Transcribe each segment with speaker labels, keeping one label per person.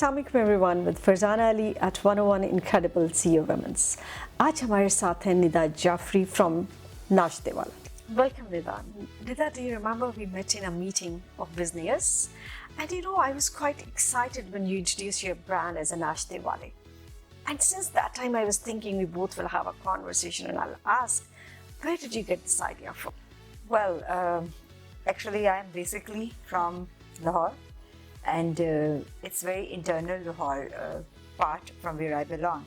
Speaker 1: Assalamualaikum everyone with Farzana Ali at 101 Incredible CEO Women's. आज हमारे साथ हैं निदा जाफरी from नाश्ते वाला. Welcome Nida. Nida, do you remember we met in a meeting of business? And you know, I was quite excited when you introduced your brand as a Nashte Wale. And since that time I was thinking we both will have a conversation and I'll ask, where did you get this idea from?
Speaker 2: Well, actually I am basically from Lahore. And it's very internal Lahore part from where I belong,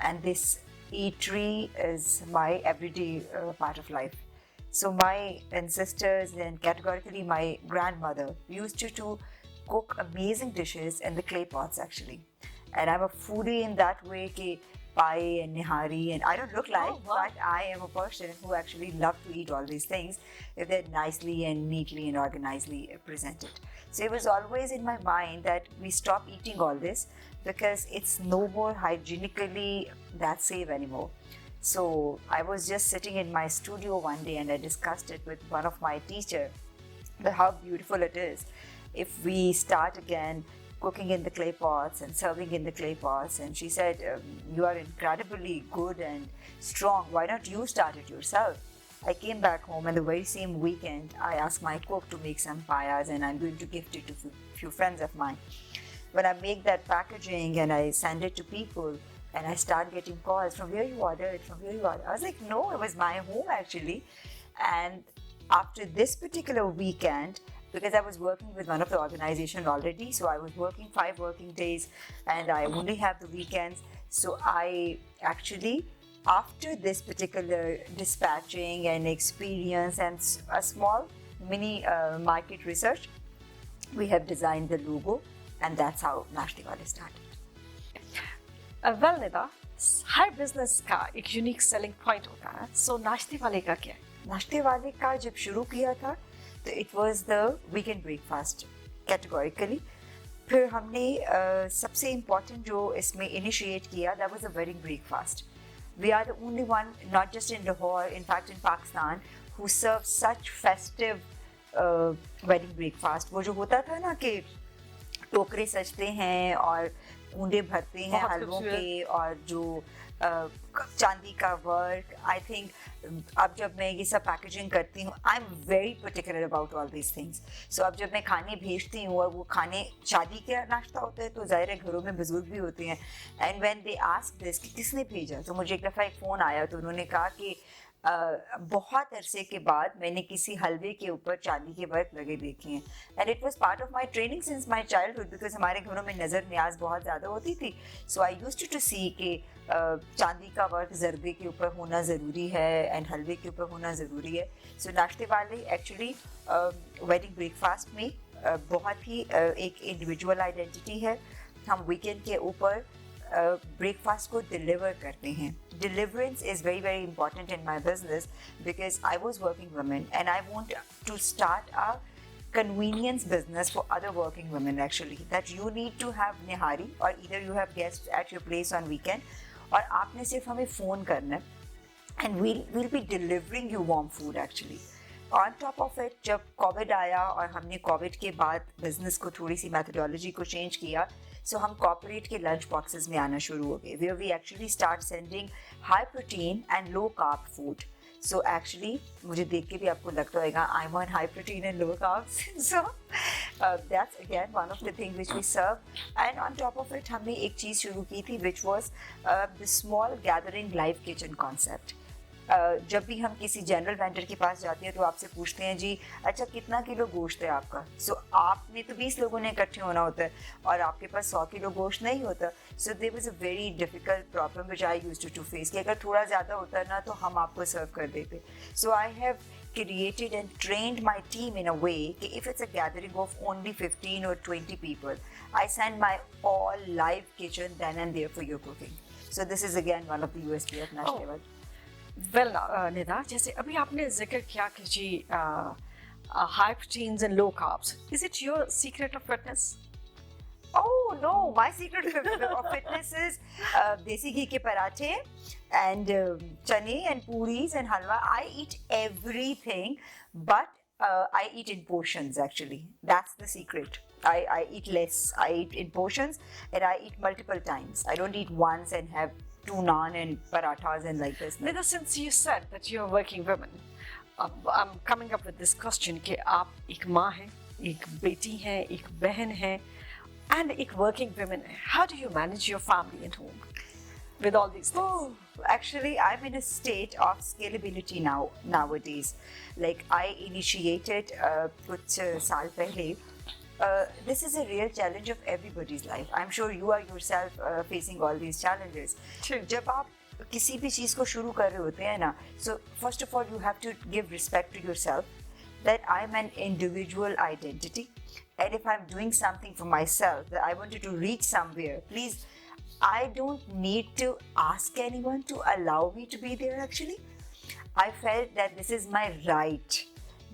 Speaker 2: and this eatery is my everyday part of life. So my ancestors and categorically my grandmother used to cook amazing dishes in the clay pots actually, and I'm a foodie in that way कि pie and nihari, and I don't look like, but I am a person who actually love to eat all these things if they're nicely and neatly and organizedly presented. So it was always in my mind that we stop eating all this because it's no more hygienically that safe anymore. So I was just sitting in my studio one day and I discussed it with one of my teachers, that how beautiful it is if we start again cooking in the clay pots and serving in the clay pots. And she said, you are incredibly good and strong, why not you start it yourself? I came back home and the very same weekend I asked my cook to make some payas and I'm going to gift it to a few friends of mine. When I make that packaging and I send it to people and I start getting calls, from where you ordered, from where you ordered. I was like, no, it was my home actually. And after this particular weekend, because I was working with one of the organizations already, so I was working 5 working days and I only have the weekends. So I actually, after this particular dispatching and experience and a small mini market research, we have designed the logo, and that's how Nashte Wale started.
Speaker 1: Well Nida, her business का एक unique selling point होता है. So नाश्ते वाले का क्या है?
Speaker 2: नाश्ते वाले का जब शुरू किया था तो it was the weekend breakfast categorically. फिर हमने सबसे important जो इसमें initiate किया, that was a wedding breakfast. We are the only one, not just in Lahore, in fact in Pakistan, who serve such festive wedding breakfast. वो जो होता था ना कि टोकरे सजते हैं और कूंडे भरते हैं हलवों के, और जो चांदी का वर्क, आई थिंक अब जब मैं ये सब पैकेजिंग करती हूँ, I am very particular about all these things. So अब जब मैं खाने भेजती हूँ और वो खाने शादी का नाश्ता होता है तो ज़ाहिर है घरों में बुजुर्ग भी होते हैं, and when they ask this कि किसने भेजा, तो मुझे एक दफ़ा एक फ़ोन आया तो उन्होंने कहा कि बहुत अरसे के बाद मैंने किसी हलवे के ऊपर चांदी के वर्क लगे देखे हैं. And it was part of my training since my childhood, because हमारे घरों में नज़र न्याज बहुत ज़्यादा होती थी. सो आई यूज्ड टू सी कि चांदी का वर्क जरदे के ऊपर होना ज़रूरी है एंड हलवे के ऊपर होना ज़रूरी है. सो नाश्ते वाले एक्चुअली वेडिंग ब्रेकफास्ट में बहुत ही एक इंडिविजुअल आइडेंटिटी है. हम वीकेंड के ऊपर ब्रेकफास्ट को डिलीवर करते हैं. Deliverance is very, very important in my business because I was working women and I want to start a convenience business for other working women actually, that you need to have nihari or either you have guests at your place on weekend और आपने सिर्फ हमें phone करना है and we'll be delivering you warm food actually. On top of it, जब Covid आया और हमने कोविड के बाद बिजनेस को थोड़ी सी मैथडोलॉजी को चेंज किया, सो हम कॉर्पोरेट के लंच बॉक्सेस में आना शुरू हो गए, where we actually start sending high protein and low carb food. So actually मुझे देख के भी आपको लगता होगा I am on high protein and low carbs. So that's again one of the thing which we serve. And on top of it हमने एक चीज़ शुरू की थी which was the small gathering live kitchen concept. जब भी हम किसी जनरल वेंडर के पास जाते हैं तो आपसे पूछते हैं जी अच्छा कितना किलो गोश्त है आपका. सो आपने तो 20 लोगों ने इकट्ठे होना होता है और आपके पास 100 किलो गोश्त नहीं होता. So there was a very difficult problem which I used to face कि अगर थोड़ा ज़्यादा होता ना तो हम आपको सर्व कर देते. So I have created and trained my team in a way कि if it's a gathering of only 15 or 20 people, I send my all live kitchen then and there for your cooking. So this is again one of the USP of Nashte Wale.
Speaker 1: Well Nida, जैसे अभी आपने जिक्र किया कि जी high proteins and low carbs, is it your secret of fitness?
Speaker 2: Oh no, my secret of fitness is desi ghee ke parathe and chane and puris and halwa. I eat everything, but I eat in portions actually. That's the secret. I eat less. I eat in portions, and I eat multiple times. I don't eat once and have 2 naan and parathas and like this.
Speaker 1: Nida, since you said that you're a working woman, I'm coming up with this question कि आप एक माँ हैं, एक बेटी हैं, एक बहन हैं, and एक working woman हैं. How do you manage your family at home with all these things?
Speaker 2: Oh, actually, I'm in a state of scalability nowadays. Like I initiated कुछ साल पहले. This is a real challenge of everybody's life. I'm sure you are yourself facing all these challenges.
Speaker 1: True.
Speaker 2: जब आप किसी भी चीज़ को शुरू कर रहे होते हैं ना, so first of all you have to give respect to yourself that I'm an individual identity, and if I'm doing something for myself that I wanted to reach somewhere, please, I don't need to ask anyone to allow me to be there. Actually, I felt that this is my right,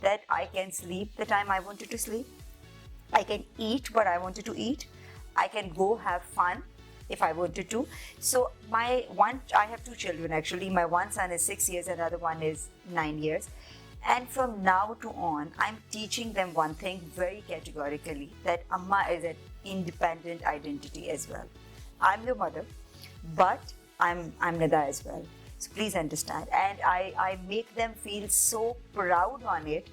Speaker 2: that I can sleep the time I wanted to sleep, I can eat what I wanted to eat, I can go have fun if I wanted to. So I have 2 children actually. My one son is 6 years, another one is 9 years. And from now to on, I'm teaching them one thing very categorically, that Amma is an independent identity as well. I'm your mother, but I'm Nida as well. So please understand. And I make them feel so proud on it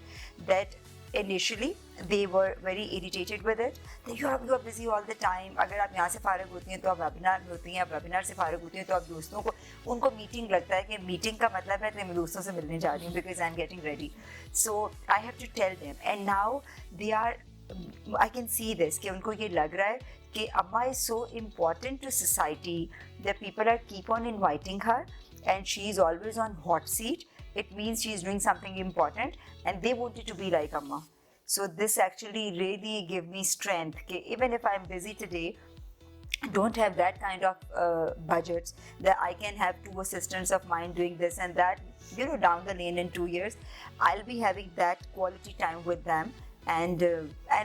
Speaker 2: that initially they were very irritated with it. That you are busy all the time. अगर आप यहाँ से फारग होती हैं तो आप webinar में होती हैं, आप वेबिनार से फारग होती हैं तो आप दोस्तों को, उनको मीटिंग लगता है कि मीटिंग का मतलब है कि मैं दोस्तों से मिलने जा रही हूँ because I'm getting ready. So I have to tell them, and now they are, I can see this कि उनको ये लग रहा है कि Amma is so important to society that people are keep on inviting her, and she is always on hot seat. It means she is doing something important, and they wanted to be like Amma. So this actually really give me strength. Okay, even if I'm busy today, don't have that kind of budgets that I can have 2 assistants of mine doing this and that. You know, down the lane in 2 years, I'll be having that quality time with them, and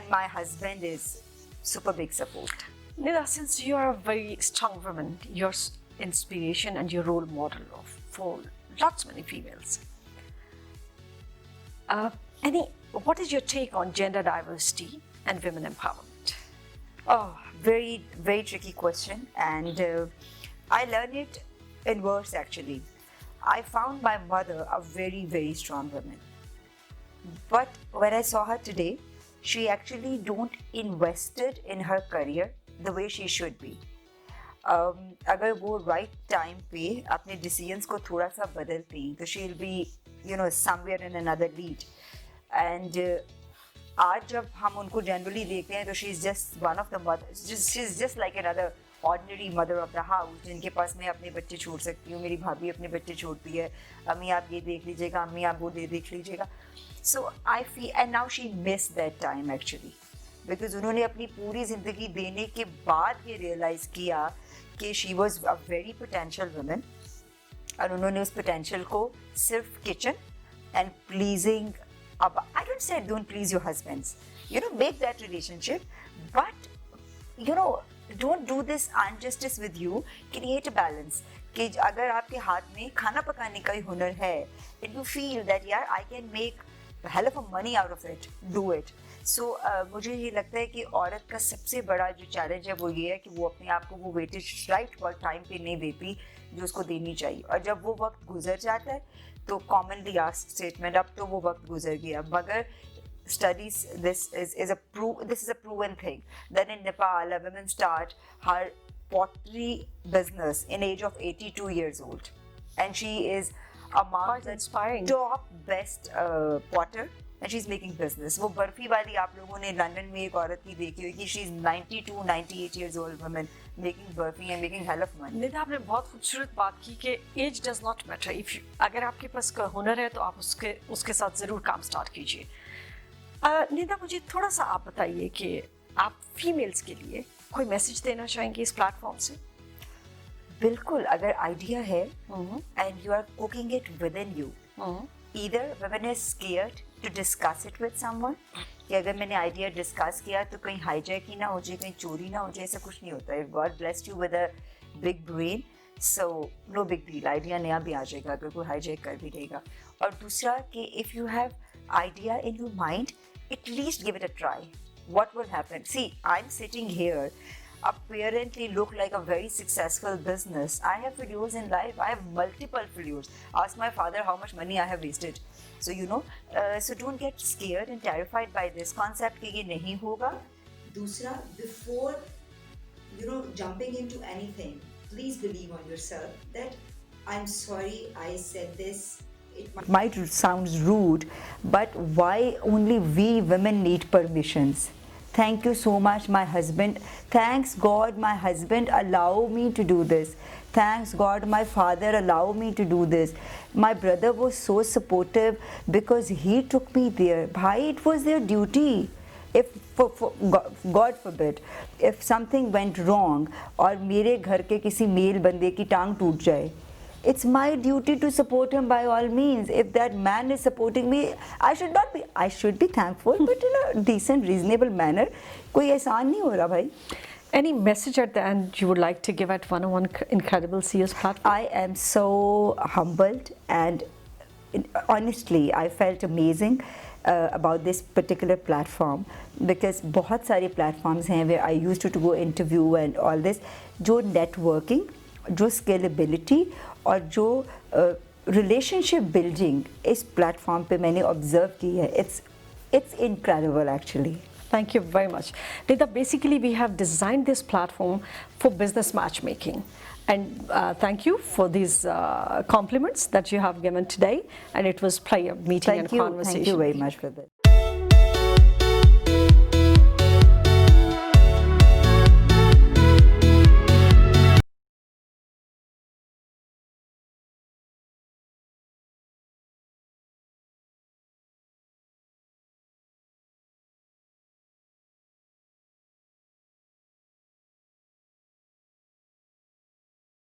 Speaker 2: my husband is super big support.
Speaker 1: Nida, since you are a very strong woman, you're inspiration and your role model for lots many females. What is your take on gender diversity and women empowerment?
Speaker 2: Oh, very, very tricky question, and I learned it in verse actually. I found my mother a very, very strong woman. But when I saw her today, she actually don't invested in her career the way she should be. अगर वो right time पे अपने decisions को थोड़ा सा बदलती तो she'll be, you know, somewhere in another lead. And आज जब हम उनको generally देखते हैं तो she's just one of the mothers. She's just like another ordinary mother of the house जिनके पास मैं अपने बच्चे छोड़ सकती हूँ. मेरी भाभी अपने बच्चे छोड़ती है. अम्मी आप ये देख लीजिएगा, अम्मी आप वो देख लीजिएगा. So I feel, and now she missed that time actually, because उन्होंने अपनी पूरी ज़िंदगी देने के बाद ये realize किया कि she was a very potential woman, और उन्होंने उस potential को सिर्फ kitchen and pleasing. I don't say don't please your husbands, you know, make that relationship, but you know, don't do this injustice with you. Create a balance. कि अगर आपके हाथ में खाना पकाने का ही हुनर है, and you feel that यार I can make a hell of a money out of it, do it. So मुझे ये लगता है कि औरत का सबसे बड़ा जो चैलेंज है वो ये है कि वो अपने आप को वो वेटेज राइट वर्क टाइम पे नहीं देती जो उसको देनी चाहिए, और जब वो वक्त गुजर जाता है तो कॉमनली आस्क्ड स्टेटमेंट अब तो वो वक्त गुजर गया. मगर studies, this is a proven thing that in Nepal a woman start her pottery business in age of 82 years old, and she is among the
Speaker 1: inspiring.
Speaker 2: top best potter, and she's making business. वो बर्फी वाली आप लोगों ने London में एक औरत की देखी होगी, she's 92-98 years old woman making burfi and making hell of money.
Speaker 1: Nida, आपने बहुत खूबसूरत बात की कि एज डज नॉट मैटर. अगर आपके पास कोई हुनर है तो आप उसके साथ ज़रूर काम स्टार्ट कीजिए. निदा, मुझे थोड़ा सा आप बताइए कि आप फीमेल्स के लिए कोई मैसेज देना चाहेंगे इस प्लेटफॉर्म से?
Speaker 2: बिल्कुल. अगर आइडिया है and you are cooking it within you, either women is scared to discuss it with someone, कि अगर मैंने आइडिया डिस्कस किया तो कहीं हाईजैक ही ना हो जाए, कहीं चोरी ना हो जाए, ऐसा कुछ नहीं होता है. God blessed you with a big brain, so no big deal. Idea नया भी आ जाएगा अगर कोई हाईजैक कर भी देगा. और दूसरा कि if you have idea in your mind, at least give it a try. what will happen? See, I'm sitting here, apparently look like a very successful business. I have failures in life. I have multiple failures. Ask my father how much money I have wasted. So so don't get scared and terrified by this concept कि ये नहीं होगा. दूसरा, before jumping into anything, please believe on yourself that I'm sorry I said this. It might sound rude, but why only we women need permissions? Thank you so much, my husband. Thanks God, my husband allow me to do this. Thanks God, my father allow me to do this. My brother was so supportive because he took me there. Bhai, it was their duty. If God forbid, if something went wrong और मेरे घर के किसी mail बंदे की टांग टूट जाए, it's my duty to support him by all means. If that man is supporting me, I should be thankful, but in a decent, reasonable manner. कोई एहसान नहीं हो रहा भाई.
Speaker 1: Any message at the end you would like to give at 101 Incredible CEOs platform?
Speaker 2: I am so humbled, and honestly, I felt amazing about this particular platform, because बहुत सारे platforms हैं where I used to go interview and all this. जो networking, जो scalability और जो relationship building इस platform पे मैंने observe की है, it's incredible actually.
Speaker 1: Thank you very much. Nida, basically we have designed this platform for business matchmaking. And thank you for these compliments that you have given today. And it was pleasure meeting and conversation.
Speaker 2: Thank you very much for this.